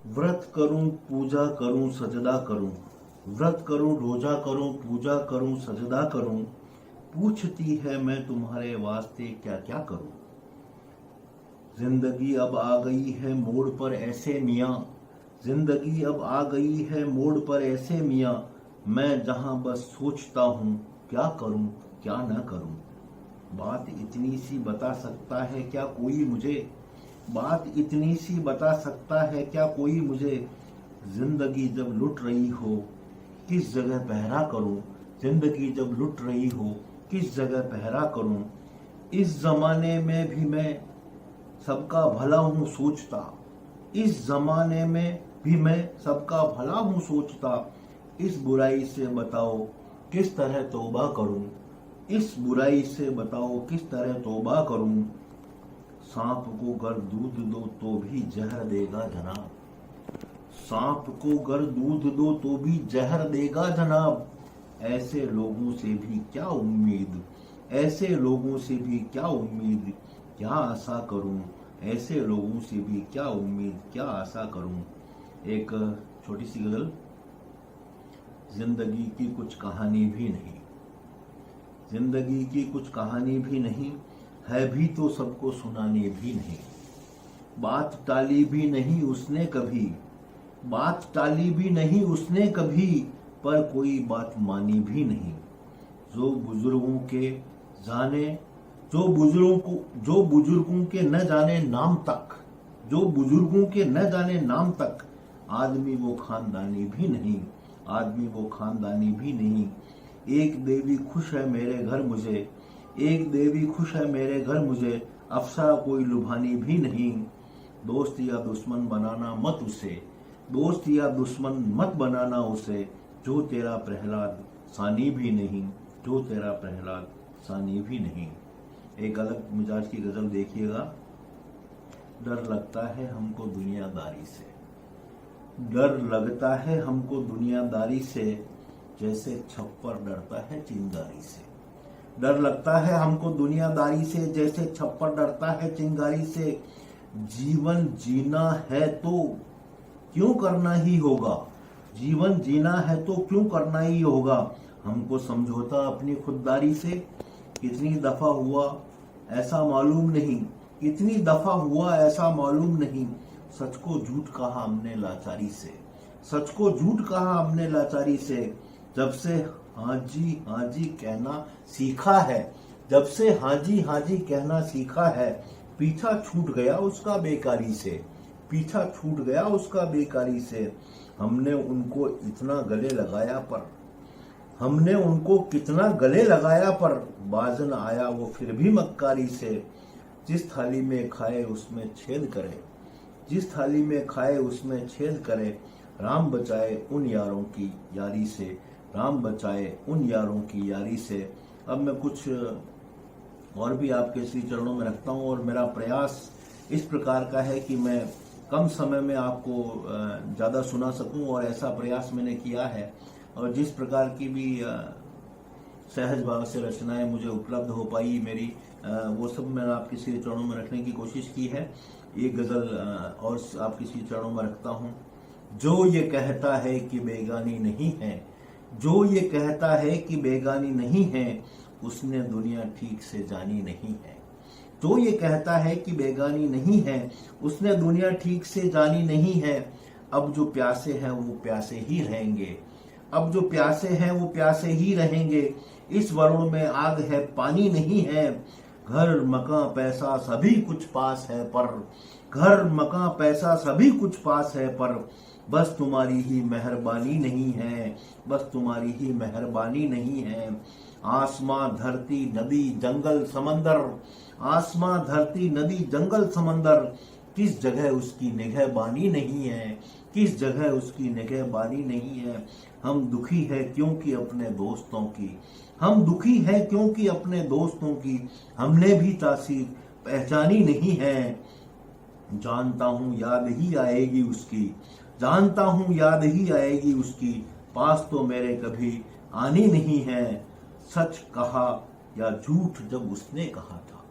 व्रत करूं पूजा करूं सजदा करूं, व्रत करूं रोजा करूं पूजा करूं सजदा करूं, पूछती है मैं तुम्हारे वास्ते क्या क्या करूं। जिंदगी अब आ गई है मोड़ पर ऐसे मियाँ, जिंदगी अब आ गई है मोड़ पर ऐसे मियाँ, मैं जहां बस सोचता हूं क्या करूं क्या न करूं। बात इतनी सी बता सकता है क्या कोई मुझे, बात इतनी सी बता सकता है क्या कोई मुझे, जिंदगी जब लुट रही हो किस जगह पहरा करूं, जिंदगी जब लुट रही हो किस जगह पहरा करूं। इस जमाने में भी मैं सबका भला हूं सोचता, इस जमाने में भी मैं सबका भला हूं सोचता, इस बुराई से बताओ किस तरह तौबा करूं, इस बुराई से बताओ किस तरह तौबा करूं। सांप को गर दूध दो तो भी जहर देगा जनाब, सांप को गर दूध दो तो भी जहर देगा जनाब। ऐसे लोगों से भी क्या उम्मीद, ऐसे लोगों से भी क्या उम्मीद, क्या आशा करूं, ऐसे लोगों से भी क्या उम्मीद क्या आशा करूं। एक छोटी सी गजल। जिंदगी की कुछ कहानी भी नहीं, जिंदगी की कुछ कहानी भी नहीं, है भी तो सबको सुनानी भी नहीं। बात टाली भी नहीं उसने कभी, बात टाली भी नहीं उसने कभी, पर कोई बात मानी भी नहीं। जो बुजुर्गों के जाने, जो बुजुर्गों के न जाने नाम तक, जो बुजुर्गों के न जाने नाम तक, आदमी वो खानदानी भी नहीं, आदमी वो खानदानी भी नहीं। एक देवी खुश है मेरे घर मुझे, एक देवी खुश है मेरे घर मुझे, अफसरा कोई लुभानी भी नहीं। दोस्त या दुश्मन बनाना मत उसे, दोस्त या दुश्मन मत बनाना उसे, जो तेरा प्रहलाद सानी भी नहीं, जो तेरा प्रहलाद सानी भी नहीं। एक अलग मिजाज की गजल देखिएगा। डर लगता है हमको दुनियादारी से, डर लगता है हमको दुनियादारी से, जैसे छप्पर डरता है चिंगारी से। डर लगता है हमको दुनियादारी से, जैसे छप्पर डरता है चिंगारी से। जीवन जीना है तो क्यों करना ही होगा, जीवन जीना है तो क्यों करना ही होगा। हमको समझौता अपनी खुददारी से, कितनी दफा हुआ ऐसा मालूम नहीं, कितनी दफा हुआ ऐसा मालूम नहीं। सच को झूठ कहा हमने लाचारी से, सच को झूठ कहा हमने लाचारी से। जब से हाँ जी कहना सीखा है, जब से हाँ जी कहना सीखा है, पीछा छूट गया उसका बेकारी से, पीछा छूट गया उसका बेकारी से। हमने उनको इतना गले लगाया पर, हमने उनको कितना गले लगाया पर, बाजन आया वो फिर भी मक्कारी से। जिस थाली में खाए उसमें छेद करे, जिस थाली में खाए उसमें छेद करे। राम बचाए उन यारों की यारी से, राम बचाए उन यारों की यारी से। अब मैं कुछ और भी आपके श्री चरणों में रखता हूँ, और मेरा प्रयास इस प्रकार का है कि मैं कम समय में आपको ज़्यादा सुना सकूं, और ऐसा प्रयास मैंने किया है। और जिस प्रकार की भी सहज भाव से रचनाएं मुझे उपलब्ध हो पाई मेरी, वो सब मैंने आपके श्री चरणों में रखने की कोशिश की है। एक गजल और आपके श्री चरणों में रखता हूँ। जो ये कहता है कि बेगानी नहीं है, जो ये कहता है कि बेगानी नहीं है, उसने दुनिया ठीक से जानी नहीं है। जो ये कहता है कि बेगानी नहीं है, उसने दुनिया ठीक से जानी नहीं है। अब जो प्यासे हैं वो प्यासे ही रहेंगे, अब जो प्यासे हैं वो प्यासे ही रहेंगे। इस वरुण में आग है पानी नहीं है। घर मकान पैसा सभी कुछ पास है पर, घर मकान पैसा सभी कुछ पास है पर, बस तुम्हारी ही मेहरबानी नहीं है, बस तुम्हारी ही मेहरबानी नहीं है। आसमां धरती नदी जंगल समंदर, आसमां धरती नदी जंगल समंदर, किस जगह उसकी निगहबानी नहीं है, किस जगह उसकी निगहबानी नहीं है। हम दुखी है क्योंकि अपने दोस्तों की, हम दुखी है क्योंकि अपने दोस्तों की, हमने भी तासीर पहचानी नहीं है। जानता हूं याद ही आएगी उसकी, जानता हूं याद ही आएगी उसकी, पास तो मेरे कभी आनी नहीं है। सच कहा या झूठ जब उसने कहा था,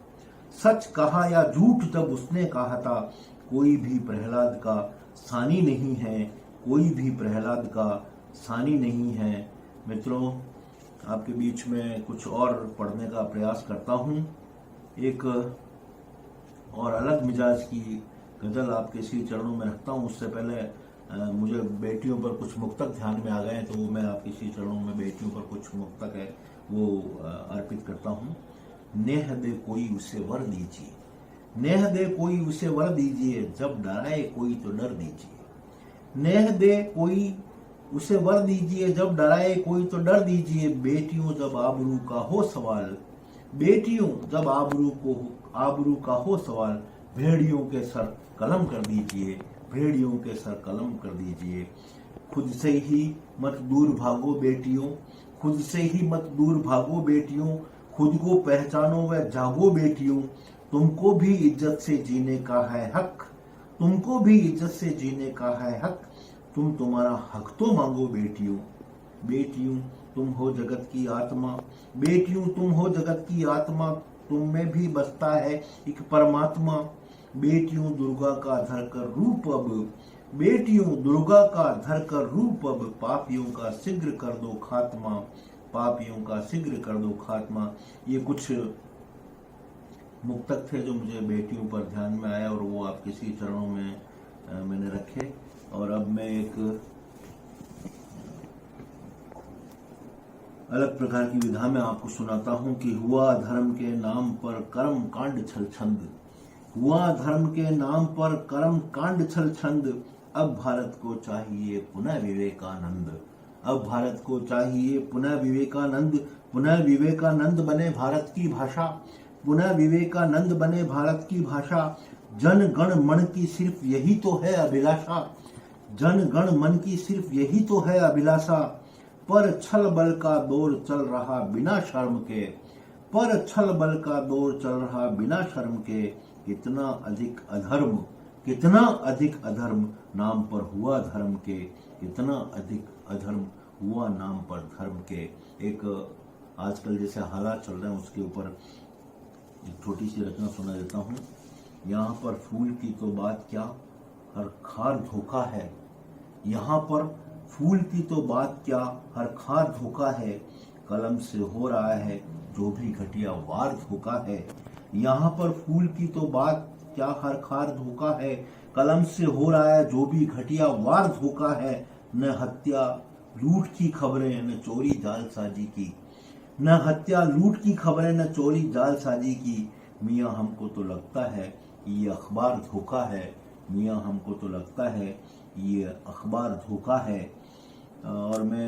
सच कहा या झूठ जब उसने कहा था, कोई भी प्रहलाद का सानी नहीं है, कोई भी प्रहलाद का सानी नहीं है। मित्रों, आपके बीच में कुछ और पढ़ने का प्रयास करता हूँ। एक और अलग मिजाज की गजल आपके श्री चरणों में रखता हूँ। उससे पहले मुझे बेटियों पर कुछ मुक्तक ध्यान में आ गए, तो मैं आपके श्री चरणों में बेटियों पर कुछ मुक्तक है वो अर्पित करता हूँ। नेह दे कोई उसे वर दीजिए, नेह दे कोई उसे वर दीजिए, जब डराए कोई तो डर दीजिए। नेह दे कोई उसे वर दीजिए, जब डराए कोई तो डर दीजिए। बेटियों जब आबरू का हो सवाल, बेटियों जब आबरू का हो सवाल, भेड़ियों के सर कलम कर दीजिए, भेड़ियों के सर कलम कर दीजिए। खुद से ही मत दूर भागो बेटियों, खुद से ही मत दूर भागो बेटियों, खुद को पहचानो व जागो बेटियों। तुमको भी इज्जत से जीने का है हक, तुमको भी इज्जत से जीने का है हक, तुम तुम्हारा हक तो मांगो बेटियों। बेटियों तुम हो जगत की आत्मा, बेटियों तुम हो जगत की आत्मा, तुम में भी बसता है एक परमात्मा। बेटियों दुर्गा का धरकर रूप अब, बेटियों दुर्गा का धरकर रूप अब, पापियों का शीघ्र कर दो खात्मा, पापियों का शीघ्र कर दो खात्मा। ये कुछ मुक्तक थे जो मुझे बेटियों पर ध्यान में आया और वो आपके श्री चरणों में मैंने रखे। और अब मैं एक अलग प्रकार की विधा में आपको सुनाता हूं कि हुआ धर्म के नाम पर कर्म कांड छल छंद, हुआ धर्म के नाम पर कर्म कांड छल छंद। अब भारत को चाहिए पुनः विवेकानंद, अब भारत को चाहिए पुनः विवेकानंद। पुनः विवेकानंद बने भारत की भाषा, पुनः विवेकानंद बने भारत की भाषा। जन गण मन की सिर्फ यही तो है अभिलाषा, जन गण मन की सिर्फ यही तो है अभिलाषा। पर छल बल का दौर चल रहा बिना शर्म के, पर छल बल का दौर चल रहा बिना शर्म के। कितना अधिक अधर्म, कितना अधिक अधर्म नाम पर हुआ धर्म के, कितना अधिक अधर्म हुआ नाम पर धर्म के। एक आजकल जैसे हालात चल रहे हैं उसके ऊपर एक छोटी सी रचना सुना देता हूँ। यहाँ पर फूल की तो बात क्या, हर खार धोखा है। यहाँ पर फूल की तो बात क्या, हर खार धोखा है। कलम से हो रहा है जो भी घटिया वार धोखा है। यहाँ पर फूल की तो बात क्या, हर खार धोखा है। कलम से हो रहा है जो भी घटिया वार धोखा है। न हत्या लूट की खबरें न चोरी जालसाजी की, न हत्या लूट की खबरें न चोरी जालसाजी की। मियाँ हमको तो लगता है ये अखबार धोखा है, मियाँ हमको तो लगता है ये अखबार धोखा है। और मैं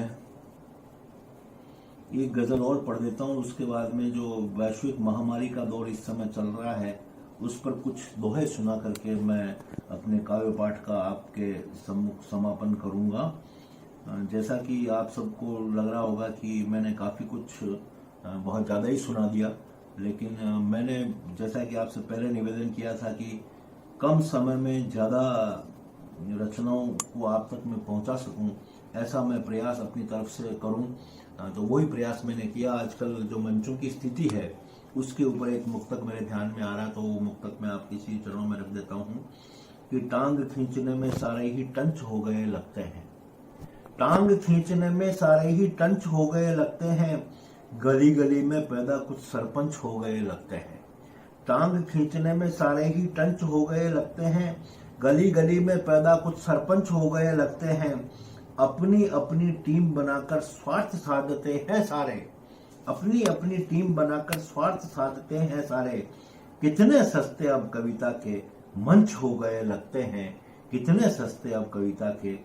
एक गजल और पढ़ देता हूँ, उसके बाद में जो वैश्विक महामारी का दौर इस समय चल रहा है उस पर कुछ दोहे सुना करके मैं अपने काव्य पाठ का आपके सम्मुख समापन करूंगा। जैसा कि आप सबको लग रहा होगा कि मैंने काफ़ी कुछ बहुत ज़्यादा ही सुना दिया, लेकिन मैंने जैसा कि आपसे पहले निवेदन किया था कि कम समय में ज़्यादा रचनाओं को आप तक मैं पहुंचा सकूं, ऐसा मैं प्रयास अपनी तरफ से करूं। तो वही प्रयास मैंने किया। आजकल जो मंचों की स्थिति है उसके ऊपर एक मुक्तक मेरे ध्यान में आ रहा है, तो वो मुक्तक मैं आपके इसी चरणों में रख देता हूं कि टांग खींचने में सारे ही टंच हो गए लगते हैं, टांग खींचने में सारे ही टंच हो गए लगते हैं। गली गली में पैदा कुछ सरपंच हो गए लगते हैं, टांग खींचने में सारे ही टंच हो गए लगते हैं। गली गली में पैदा कुछ सरपंच हो गए लगते हैं। अपनी अपनी टीम बनाकर स्वार्थ साधते हैं सारे, अपनी अपनी टीम बनाकर स्वार्थ साधते हैं सारे। कितने सस्ते अब कविता के मंच हो गए लगते हैं, कितने सस्ते अब कविता के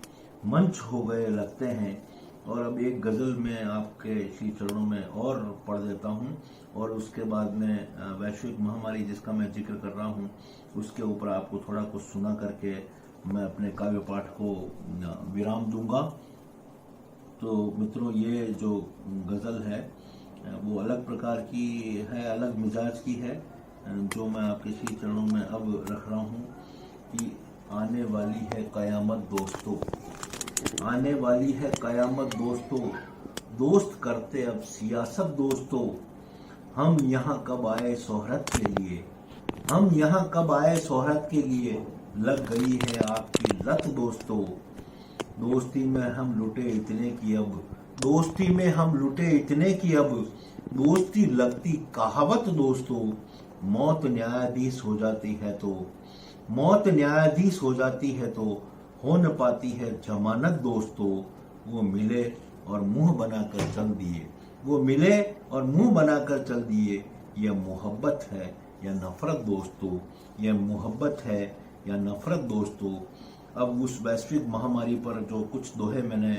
मंच हो गए लगते हैं। और अब एक गजल में आपके श्री चरणों में और पढ़ देता हूँ, और उसके बाद में वैश्विक महामारी जिसका मैं जिक्र कर रहा हूँ उसके ऊपर आपको थोड़ा कुछ सुना करके मैं अपने काव्य पाठ को विराम दूंगा। तो मित्रों, ये जो गजल है वो अलग प्रकार की है, अलग मिजाज की है, जो मैं आपके श्री चरणों में अब रख रहा हूँ कि आने वाली है कयामत दोस्तों, आने वाली है कयामत दोस्तों। दोस्त करते अब सियासत दोस्तों। हम यहाँ कब आए शोहरत के लिए, हम यहाँ कब आए शोहरत के लिए। लग गई है आपकी लत दोस्तों। दोस्ती में हम लुटे इतने की अब, दोस्ती में हम लुटे इतने की अब, दोस्ती लगती कहावत दोस्तों। मौत न्यायाधीश हो जाती है तो, मौत न्यायाधीश हो जाती है तो हो न पाती है जमानत दोस्तों। वो मिले और मुंह बनाकर चल दिए, वो मिले और मुंह बनाकर चल दिए। यह मोहब्बत है या नफरत दोस्तों, यह मोहब्बत है या नफरत दोस्तों। अब उस वैश्विक महामारी पर जो कुछ दोहे मैंने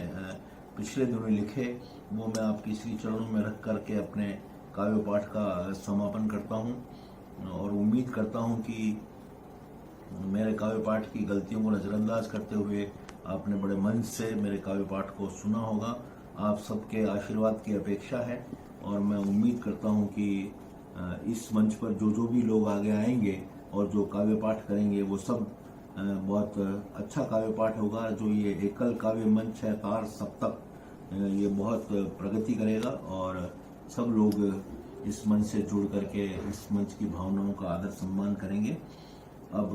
पिछले दिनों लिखे, वो मैं आपके श्री चरणों में रख करके अपने काव्य पाठ का समापन करता हूँ और उम्मीद करता हूँ कि मेरे काव्य पाठ की गलतियों को नजरअंदाज करते हुए आपने बड़े मन से मेरे काव्य पाठ को सुना होगा। आप सबके आशीर्वाद की अपेक्षा है और मैं उम्मीद करता हूं कि इस मंच पर जो भी लोग आगे आएंगे और जो काव्य पाठ करेंगे वो सब बहुत अच्छा काव्य पाठ होगा। जो ये एकल काव्य मंच है तार सप्तक, ये बहुत प्रगति करेगा और सब लोग इस मंच से जुड़ करके इस मंच की भावनाओं का आदर सम्मान करेंगे। अब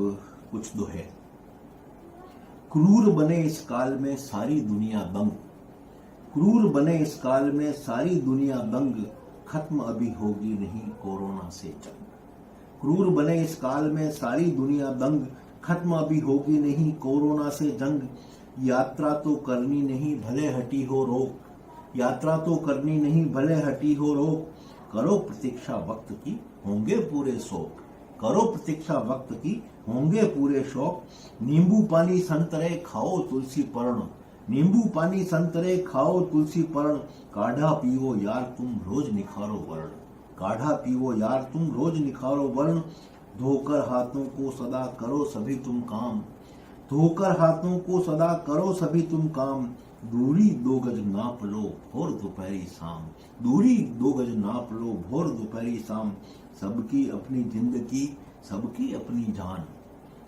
कुछ दोहे। क्रूर बने इस काल में सारी दुनिया दंग, क्रूर बने इस काल में सारी दुनिया दंग, खत्म अभी होगी नहीं कोरोना से जंग। क्रूर बने इस काल में सारी दुनिया दंग, खत्म अभी होगी नहीं कोरोना से जंग। यात्रा तो करनी नहीं भले हटी हो रोक, यात्रा तो करनी नहीं भले हटी हो रोक। करो प्रतीक्षा वक्त की होंगे पूरे शौक, करो प्रतीक्षा वक्त की होंगे पूरे शौक। नींबू पानी संतरे खाओ तुलसी पर्ण, नींबू पानी संतरे खाओ तुलसी पर्ण। काढ़ा पीओ यार तुम रोज निखारो वर्ण, काढ़ा पीओ यार तुम रोज निखारो वर्ण। धोकर हाथों को सदा करो सभी तुम काम, धोकर हाथों को सदा करो सभी तुम काम। दूरी 2 गज नाप लो भोर दोपहरी शाम, दूरी 2 गज नाप लो भोर दोपहरी शाम। सबकी अपनी जिंदगी सबकी अपनी जान,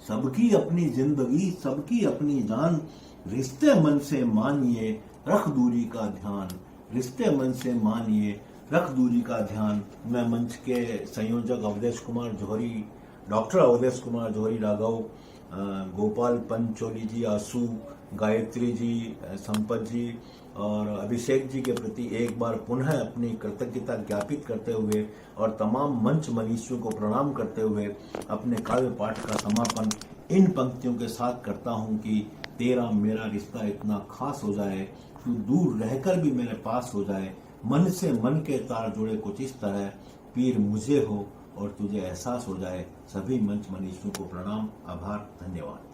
सबकी अपनी जिंदगी सबकी अपनी जान। रिश्ते मन से मानिए रख दूरी का ध्यान, रिश्ते मन से मानिए रख दूरी का ध्यान। मैं मंच के संयोजक अवधेश कुमार जौहरी, डॉक्टर अवधेश कुमार जौहरी राघव, गोपाल पंचोली जी, आसू, गायत्री जी, संपत जी और अभिषेक जी के प्रति एक बार पुनः अपनी कृतज्ञता ज्ञापित करते हुए और तमाम मंच मनीषियों को प्रणाम करते हुए अपने काव्य पाठ का समापन इन पंक्तियों के साथ करता हूं कि तेरा मेरा रिश्ता इतना खास हो जाए, तू दूर रहकर भी मेरे पास हो जाए। मन से मन के तार जुड़े कुछ इस तरह, पीर मुझे हो और तुझे एहसास हो जाए। सभी मंच मनीषियों को प्रणाम, आभार, धन्यवाद।